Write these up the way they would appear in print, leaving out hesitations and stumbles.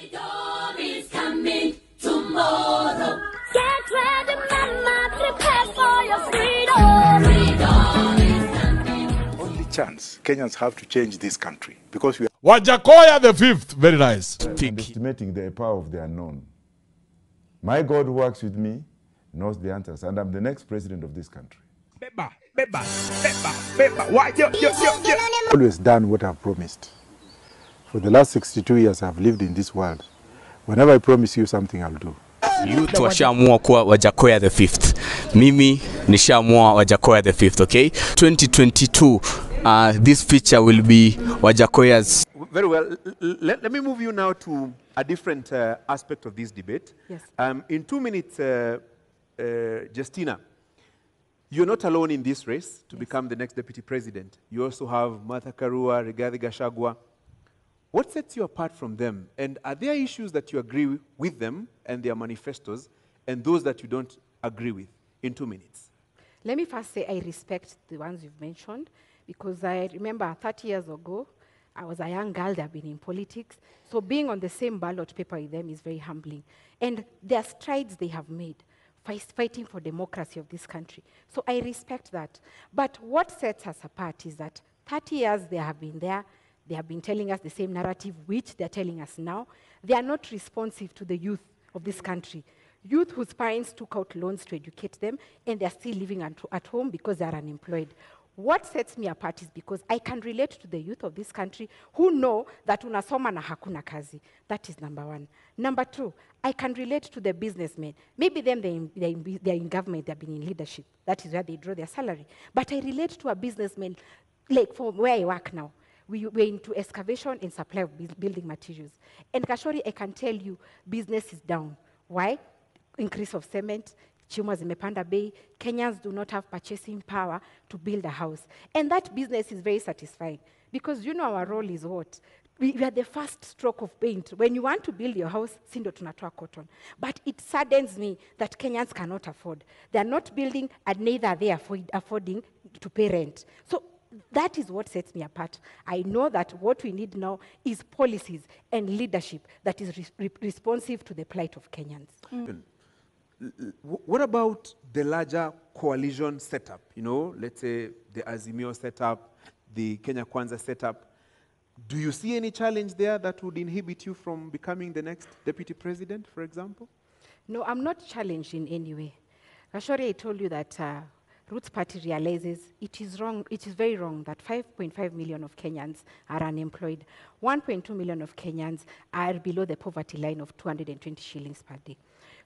Freedom is coming tomorrow. Get ready, mama, prepare for your freedom. Freedom is coming. Only chance Kenyans have to change this country because we are Wajakoya the fifth. Very nice. Underestimating the power of the unknown. My God who works with me knows the answers, and I'm the next president of this country. always done what I've promised. For the last 62 years I've lived in this world. Whenever I promise you something, I'll do. Youth washaamua kuwa Wajakoya the fifth. Mimi nishaamua Wajakoya the fifth, okay? 2022, this feature will be Wajakoya's. Very well. Let me move you now to a different aspect of this debate. Yes. In 2 minutes, Justina, you're not alone in this race to become the next deputy president. You also have Martha Karua, Rigathi Gachagua. What sets you apart from them? And are there issues that you agree with them and their manifestos, and those that you don't agree with? In 2 minutes. Let me first say I respect the ones you've mentioned, because I remember 30 years ago, I was a young girl that had been in politics. So being on the same ballot paper with them is very humbling. And there are strides they have made, fighting for democracy of this country. So I respect that. But what sets us apart is that 30 years they have been there. They have been telling us the same narrative, which they're telling us now. They are not responsive to the youth of this country. Youth whose parents took out loans to educate them, and they're still living at home because they're unemployed. What sets me apart is because I can relate to the youth of this country who know that unasoma na hakuna kazi. That is number one. Number two, I can relate to the businessmen. Maybe them, they're in government, they've been in leadership. That is where they draw their salary. But I relate to a businessman, like from where I work now. We're into excavation and supply of building materials. And Kashori, I can tell you, business is down. Why? Increase of cement, chuma zimepanda bei, Kenyans do not have purchasing power to build a house. And that business is very satisfying, because you know our role is what? We are the first stroke of paint. When you want to build your house, sindo tunatoa cotton. But it saddens me that Kenyans cannot afford. They are not building, and neither are they affording to pay rent. So that is what sets me apart. I know that what we need now is policies and leadership that is responsive to the plight of Kenyans. What about the larger coalition setup? You know, let's say the Azimio setup, the Kenya Kwanza setup. Do you see any challenge there that would inhibit you from becoming the next deputy president, for example? No, I'm not challenged in any way. Kashori, I told you that Roots Party realizes it is wrong, it is very wrong that 5.5 million of Kenyans are unemployed. 1.2 million of Kenyans are below the poverty line of 220 shillings per day.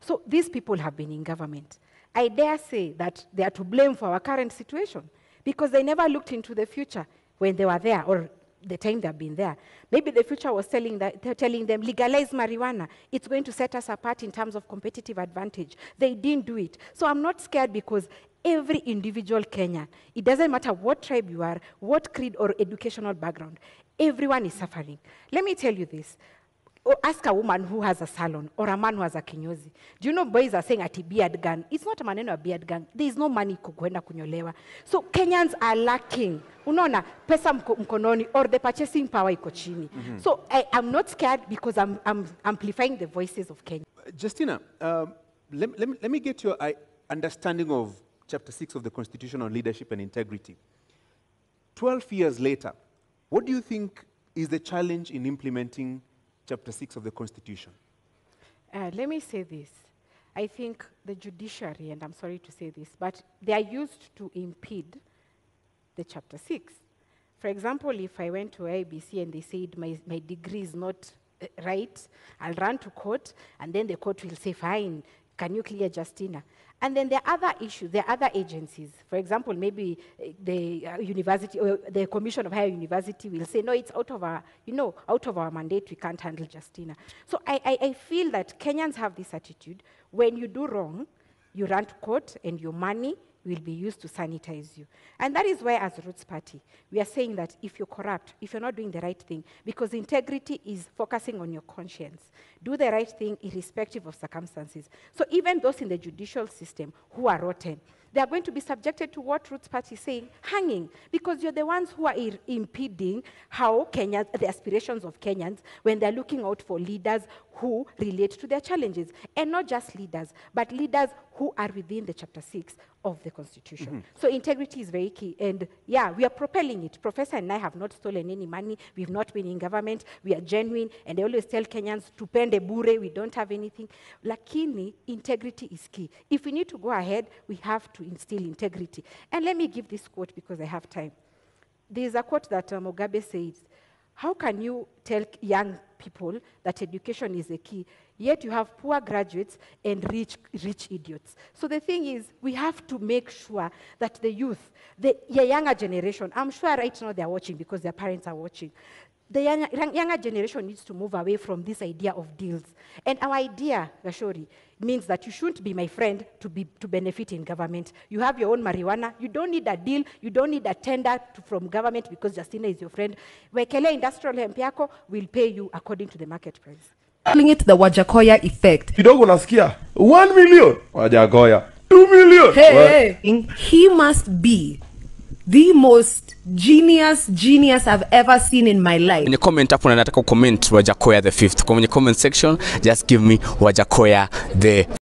So these people have been in government. I dare say that they are to blame for our current situation, because they never looked into the future when they were there, or the time they've been there. Maybe the future was telling them, legalize marijuana. It's going to set us apart in terms of competitive advantage. They didn't do it. So I'm not scared, because every individual Kenyan, it doesn't matter what tribe you are, what creed or educational background, everyone is suffering. Let me tell you this. Ask a woman who has a salon or a man who has a kinyozi. Do you know boys are saying ati beard gun? It's not a maneno a beard gun. There is no money kukwenda kunyolewa. So Kenyans are lacking. Unaona, pesa mkononi, or the purchasing power iko chini. So I'm not scared, because I'm amplifying the voices of Kenya. Justina, let me get your understanding of Chapter 6 of the Constitution on Leadership and Integrity. 12 years later, what do you think is the challenge in implementing Chapter 6 of the Constitution? Let me say this. I think the judiciary, and I'm sorry to say this, but they are used to impede the Chapter 6. For example, if I went to IBC and they said my degree is not right, I'll run to court, and then the court will say, fine, can you clear Justina? And then there are other issues, there are other agencies. For example, maybe the university, or the Commission of Higher University will say, no, it's out of our mandate, we can't handle Justina. So I feel that Kenyans have this attitude: when you do wrong, you run to court, and your money will be used to sanitize you. And that is why, as Roots Party, we are saying that if you're corrupt, if you're not doing the right thing, because integrity is focusing on your conscience, do the right thing irrespective of circumstances. So even those in the judicial system who are rotten, they are going to be subjected to what Roots Party is saying, hanging, because you're the ones who are impeding how Kenya, the aspirations of Kenyans, when they're looking out for leaders who relate to their challenges. And not just leaders, but leaders who are within the Chapter 6 of the Constitution. So integrity is very key. And yeah, we are propelling it. Professor and I have not stolen any money. We've not been in government. We are genuine. And I always tell Kenyans, tupende bure, we don't have anything. Lakini, integrity is key. If we need to go ahead, we have to instill integrity. And let me give this quote because I have time. There's a quote that Mugabe says, how can you tell young people that education is the key, yet you have poor graduates and rich idiots? So the thing is, we have to make sure that the youth, the younger generation, I'm sure right now they're watching because their parents are watching, the younger generation needs to move away from this idea of deals. And our idea, Gashori, means that you shouldn't be my friend to benefit in government. You have your own marijuana. You don't need a deal. You don't need a tender from government because Justina is your friend. Wekele industrial hemp yako will pay you according to the market price. Calling it the Wajakoya effect. Kidogo nasikia 1 million Wajakoya, 2 million. Hey, he must be the most genius I've ever seen in my life. In the comment hapo nataka comment Wajakoya the 5th. Kwenye comment section, just give me Wajakoya the